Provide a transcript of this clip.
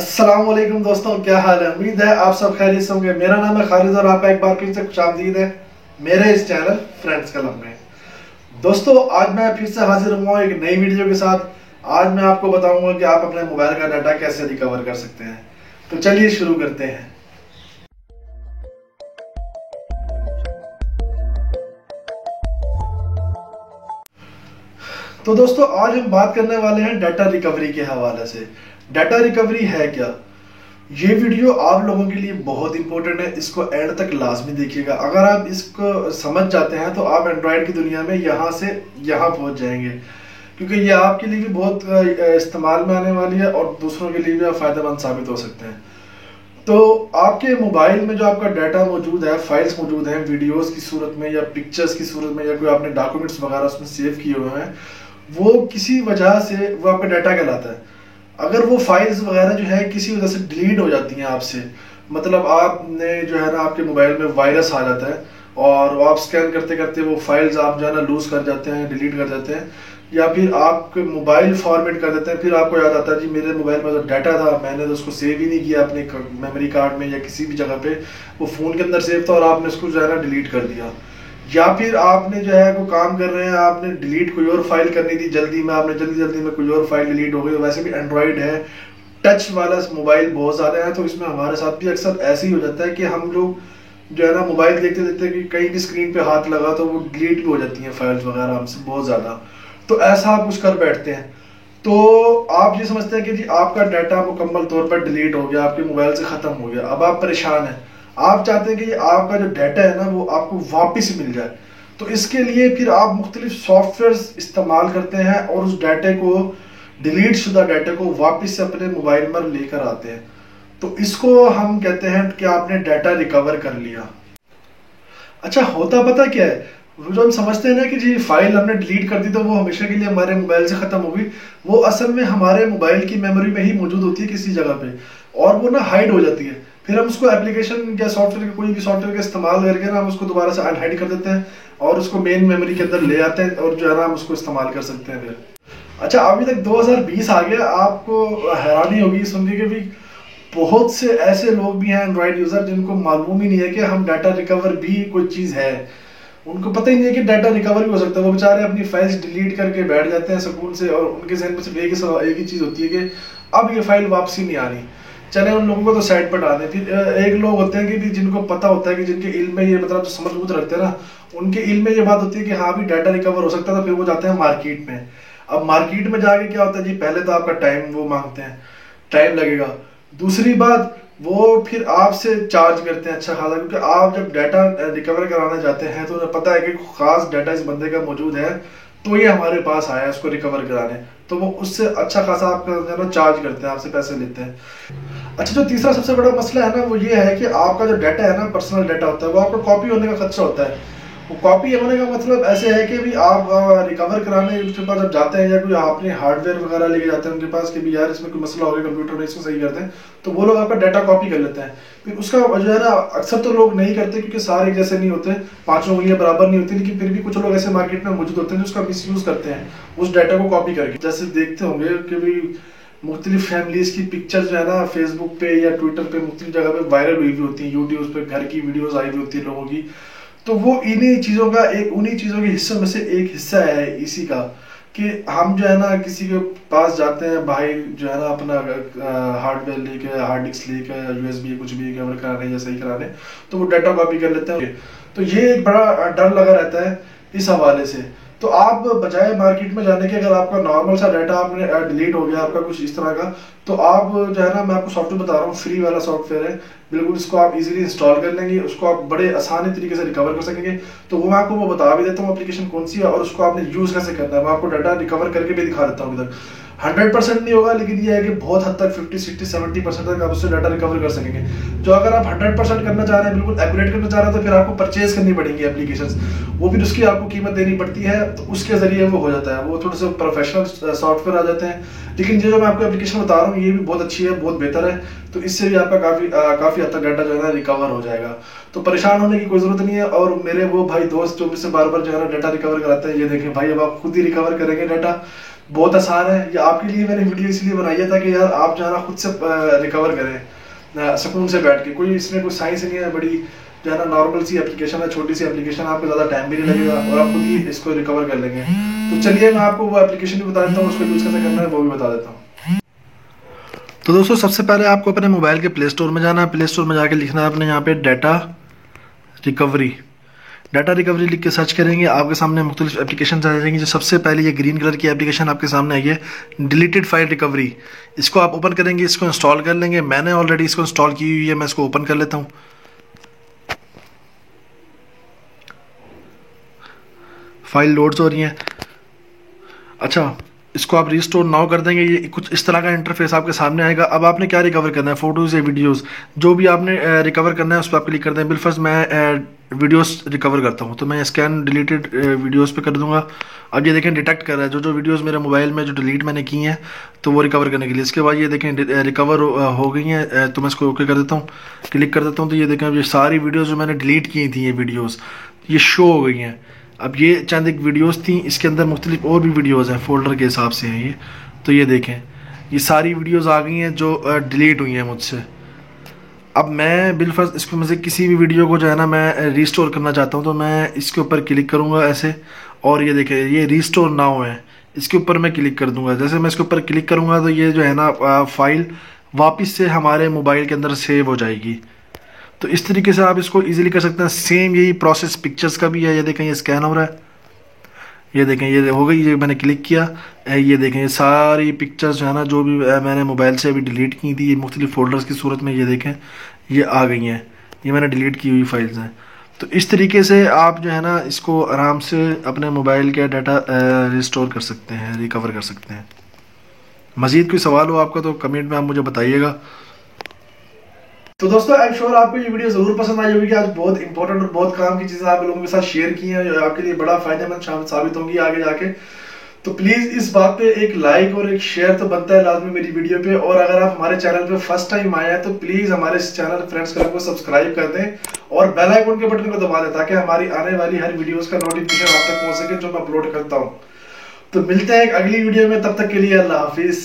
अस्सलाम वालेकुम दोस्तों, क्या हाल है। उम्मीद है आप सब खैरियत से होंगे। मेरा नाम है खालिद और आपका एक बार फिर से खुशामदीद है मेरे इस चैनल फ्रेंड्स क्लब में। दोस्तों, आज मैं फिर से हाजिर हुआ एक नई वीडियो के साथ। आज मैं आपको बताऊंगा कि आप अपने मोबाइल का डाटा कैसे रिकवर कर सकते हैं। तो चलिए शुरू करते हैं। तो दोस्तों, आज हम बात करने वाले हैं डाटा रिकवरी के हवाले से। डाटा रिकवरी है क्या? ये वीडियो आप लोगों के लिए बहुत इंपॉर्टेंट है, इसको एंड तक लाजमी देखिएगा। अगर आप इसको समझ जाते हैं तो आप एंड्रॉयड की दुनिया में यहाँ से यहाँ पहुँच जाएंगे, क्योंकि ये आपके लिए भी बहुत इस्तेमाल में आने वाली है और दूसरों के लिए भी आप फ़ायदेमंद साबित हो सकते हैं। तो आपके मोबाइल में जो आपका डाटा मौजूद है, फाइल्स मौजूद हैं वीडियोस की सूरत में या पिक्चर्स की सूरत में, या कोई आपने डॉक्यूमेंट्स वगैरह उसमें सेव किए हुए हैं, वो किसी वजह से वो आपका डाटा कहलाता है। अगर वो फाइल्स वगैरह जो है किसी वजह से डिलीट हो जाती हैं आपसे, मतलब आपने जो है ना आपके मोबाइल में वायरस आ जाता है और आप स्कैन करते करते वो फाइल्स आप जो है ना लूज कर जाते हैं, डिलीट कर जाते हैं, या फिर आपके मोबाइल फॉर्मेट कर देते हैं। फिर आपको याद आता है जी मेरे मोबाइल में जो डाटा था मैंने तो उसको सेव ही नहीं किया अपने मेमोरी कार्ड में या किसी भी जगह पे, वो फ़ोन के अंदर सेव था और आपने उसको जो है ना डिलीट कर दिया। या फिर आपने जो है कोई काम कर रहे हैं, आपने डिलीट कोई और फाइल करनी थी जल्दी में, आपने जल्दी में कोई और फाइल डिलीट हो गई। वैसे भी एंड्रॉयड है, टच वाला मोबाइल बहुत ज़्यादा है, तो इसमें हमारे साथ भी अक्सर ऐसे ही हो जाता है कि हम लोग जो है ना मोबाइल देखते देखते कि कहीं भी स्क्रीन पे हाथ लगा तो वो डिलीट भी हो जाती हैं फाइल्स वगैरह हमसे बहुत ज़्यादा। तो ऐसा आप कुछ कर बैठते हैं तो आप ये समझते हैं कि जी आपका डाटा मुकम्मल तौर पर डिलीट हो गया, आपके मोबाइल से ख़त्म हो गया। अब आप परेशान हैं, आप चाहते हैं कि ये आपका जो डाटा है ना वो आपको वापस मिल जाए। तो इसके लिए फिर आप मुख्तलिफ सॉफ्टवेयर इस्तेमाल करते हैं और उस डाटे को, डिलीट शुदा डाटे को वापस से अपने मोबाइल में लेकर आते हैं। तो इसको हम कहते हैं कि आपने डाटा रिकवर कर लिया। अच्छा, होता पता क्या है, वो जो हम समझते हैं ना कि जी फाइल हमने डिलीट कर दी तो वो हमेशा के लिए हमारे मोबाइल से ख़त्म होगी, वो असल में हमारे मोबाइल की मेमोरी में ही मौजूद होती है किसी जगह पे, और वो ना हाइड हो जाती है। फिर हम उसको एप्लीकेशन या सॉफ्टवेयर का, कोई भी सॉफ्टवेयर का इस्तेमाल करके ना हम उसको दोबारा से अनहाइड कर देते हैं और उसको मेन मेमोरी के अंदर ले आते हैं और जो है ना हम उसको इस्तेमाल कर सकते हैं फिर। अच्छा, अभी तक 2020 आ गया, आपको हैरानी होगी सुन के कि भी बहुत से ऐसे लोग भी हैं एंड्रॉयड यूज़र जिनको मालूम ही नहीं है कि हम डाटा रिकवर भी कोई चीज़ है। उनको पता ही नहीं है कि डाटा रिकवर भी हो सकता है। वो बेचारे अपनी फाइल्स डिलीट करके बैठ जाते हैं सुकून से, और उनके जहन में सिर्फ एक ही चीज़ होती है कि अब ये फाइल वापसी नहीं आनी। चले उन लोगों को तो साइड पर डाल दें। फिर एक लोग होते हैं कि भी जिनको पता होता है कि जिनके इल्म में ये, मतलब जो समझ बूझ रखते हैं ना, उनके इल्म में ये बात होती है कि हाँ भी डाटा रिकवर हो सकता है, तो फिर वो जाते हैं मार्केट में। अब मार्केट में जाके क्या होता है जी, पहले तो आपका टाइम वो मांगते हैं, टाइम लगेगा। दूसरी बात, वो फिर आपसे चार्ज करते हैं अच्छा खासा, क्योंकि आप जब डाटा रिकवर कराने जाते हैं तो उन्हें पता है कि खास डाटा इस बंदे का मौजूद है तो ये हमारे पास आया है उसको रिकवर कराने, तो वो उससे अच्छा खासा आपका चार्ज करते हैं, आपसे पैसे लेते हैं। अच्छा, जो तीसरा सबसे बड़ा मसला है ना वो ये है कि आपका जो डाटा है ना, पर्सनल डाटा होता है, वो आपको कॉपी होने का खतरा होता है। वो कॉपी होने का मतलब ऐसे है कि भी आप रिकवर कराने उसके पास जब जाते हैं या कोई आपने हार्डवेयर वगैरह लेके जाते हैं उनके पास कि भी यार इसमें कोई मसला हो गया कंप्यूटर में, इसको सही करते हैं, तो वो लोग आपका डाटा कॉपी कर लेते हैं। फिर उसका जो है ना अक्सर तो लोग नहीं करते क्योंकि सारे जैसे नहीं होते, पांचों उंगलियां बराबर नहीं होती, लेकिन फिर भी कुछ लोग ऐसे मार्केट में मौजूद होते हैं जो उसका मिसयूज करते हैं उस डाटा को कॉपी करके। जैसे देखते होंगे कि भी मुख्तलिफ फैमिलीज की पिक्चर जो है ना फेसबुक पे या ट्विटर पे मुख्तलिफ जगह पे वायरल हुई हुई होती है, यूट्यूब पे घर की वीडियोस आई हुई होती है लोगों की। तो वो इन्हीं चीज़ों का उन्हीं चीज़ों के हिस्सों में से एक हिस्सा है इसी का, कि हम जो है ना किसी के पास जाते हैं, भाई जो है ना अपना हार्डवेयर लेके, हार्ड डिस्क लेके, USB कुछ भी कैमरा कराने या सही कराने, तो वो डाटा कॉपी कर लेते हैं। तो ये एक बड़ा डर लगा रहता है इस हवाले से। तो आप बजाय मार्केट में जाने के, अगर आपका नॉर्मल सा डाटा आपने डिलीट हो गया आपका कुछ इस तरह का, तो आप जो है ना, मैं आपको सॉफ्टवेयर बता रहा हूँ, फ्री वाला सॉफ्टवेयर है बिल्कुल, इसको आप इजीली इंस्टॉल कर लेंगे, उसको आप बड़े आसानी तरीके से रिकवर कर सकेंगे। तो वो मैं आपको वो बता भी देता हूँ एप्लीकेशन कौन सी है और उसको आपने यूज़ कैसे करना है। मैं आपको डाटा रिकवर करके भी दिखा देता हूँ। इधर 100% नहीं होगा, लेकिन ये है कि बहुत हद तक 50, 60, 70% तक आप उससे डाटा रिकवर कर सकेंगे। जो अगर आप 100% करना चाह रहे हैं, बिल्कुल एक्यूरेट करना चाह रहे हैं, तो फिर आपको परचेज करनी पड़ेंगी एप्लीकेशंस, वो भी उसकी आपको कीमत देनी पड़ती है, तो उसके जरिए वो हो जाता है, वो थोड़े से प्रोफेशनल सॉफ्टवेयर आ जाते हैं। लेकिन ये जो मैं आपको एप्लीकेशन बता रहा हूँ ये भी बहुत अच्छी है, बहुत बेहतर है, तो इससे भी आपका काफ़ी हद तक डाटा जो है ना रिकवर हो जाएगा। तो परेशान होने की कोई ज़रूरत नहीं है। और मेरे वो भाई दोस्त जो मुझसे बार बार जो है ना डाटा रिकवर कराते हैं, ये देखें भाई, अब आप खुद ही रिकवर करेंगे डाटा बहुत आसान है। ये आपके लिए मैंने वीडियो इसलिए बनाई है ताकि यार आप जो है ना खुद से रिकवर करें सुकून से बैठ के। कोई इसमें कोई साइंस नहीं है, बड़ी जो है ना नॉर्मल सी एप्लीकेशन है, छोटी सी एप्लीकेशन, आपको ज़्यादा टाइम भी नहीं लगेगा और आप खुद ही इसको रिकवर कर लेंगे। तो चलिए मैं आपको वो एप्लीकेशन भी बता देता हूँ, उसको यूज़ कैसे करना है वो भी बता देता हूँ। तो दोस्तों सबसे पहले आपको अपने मोबाइल के प्ले स्टोर में जाना है। प्ले स्टोर में जाके लिखना है अपने यहाँ पे डाटा रिकवरी। डाटा रिकवरी लिख के सर्च करेंगे, आपके सामने मुख्तलिफ एप्लीकेशन आ जाएंगी। जो सबसे पहले ये ग्रीन कलर की एप्लीकेशन आपके सामने आई है, डिलीटेड फाइल रिकवरी। इसको आप ओपन करेंगे, इसको इंस्टॉल कर लेंगे। मैंने ऑलरेडी इसको इंस्टॉल की हुई है, मैं इसको ओपन कर लेता हूँ। फाइल लोड्स हो रही हैं। अच्छा, इसको आप रिस्टोर नाउ कर देंगे। ये कुछ इस तरह का इंटरफेस आपके सामने आएगा। अब आपने क्या रिकवर करना है, फोटोज़ या वीडियोस, जो भी आपने रिकवर करना है उस पर आप क्लिक करते हैं। बिलफर्स्ट मैं वीडियोस रिकवर करता हूँ, तो मैं स्कैन डिलीटेड वीडियोस पे कर दूंगा। अब ये देखें डिटेक्ट कर रहा है जो वीडियोस मेरे मोबाइल में जो डिलीट मैंने की हैं, तो वो रिकवर करने के लिए। इसके बाद ये देखें रिकवर हो गई हैं, तो मैं इसको ओके कर देता हूँ, क्लिक कर देता हूँ। तो ये देखें अब ये सारी वीडियोज़ जो मैंने डिलीट की थी, ये वीडियोज़ ये शो हो गई हैं। अब ये चंद एक वीडियोस थी, इसके अंदर मुख्तलिफ और भी वीडियोस हैं, फोल्डर के हिसाब से हैं ये। तो ये देखें ये सारी वीडियोस आ गई हैं जो डिलीट हुई हैं मुझसे। अब मैं बिलफर्ज इसको में से किसी भी वीडियो को जो है ना मैं रीस्टोर करना चाहता हूँ, तो मैं इसके ऊपर क्लिक करूँगा ऐसे, और ये देखें ये रीस्टोर नाउ है, इसके ऊपर मैं क्लिक कर दूँगा। जैसे मैं इसके ऊपर क्लिक करूँगा तो ये जो है ना फाइल वापस से हमारे मोबाइल के अंदर सेव हो जाएगी। तो इस तरीके से आप इसको इजीली कर सकते हैं। सेम यही प्रोसेस पिक्चर्स का भी है। ये देखें ये स्कैन हो रहा है, ये देखें ये हो गई, ये मैंने क्लिक किया, ये देखें ये सारी पिक्चर्स जो है ना जो भी मैंने मोबाइल से अभी डिलीट की थी, ये मुख्तलिफ फोल्डर्स की सूरत में ये देखें ये आ गई हैं, ये मैंने डिलीट की हुई फाइल्स हैं। तो इस तरीके से आप जो है ना इसको आराम से अपने मोबाइल का डाटा रिस्टोर कर सकते हैं, रिकवर कर सकते हैं। मज़ीद कोई सवाल हो आपका तो कमेंट में आप मुझे बताइएगा। तो दोस्तों आई एम श्योर आपको ये वीडियो जरूर पसंद आई होगी। आज बहुत इंपॉर्टेंट और बहुत काम की चीजें आप लोगों के साथ शेयर की हैं, जो आपके लिए बड़ा फायदेमंद साबित होंगी आगे जाके। तो प्लीज इस बात पे एक लाइक और एक शेयर तो बनता है लाजमी मेरी वीडियो पे। और अगर आप हमारे चैनल पे फर्स्ट टाइम आए हैं तो प्लीज हमारे इस चैनल फ्रेंड्स क्लब को सब्सक्राइब कर दें और बेल आइकन के बटन को दबा दें, ताकि हमारी आने वाली हर वीडियोस का नोटिफिकेशन आप तक पहुंच सके जो मैं अपलोड करता हूँ। तो मिलते हैं एक अगली वीडियो में, तब तक के लिए अल्लाह हाफिज।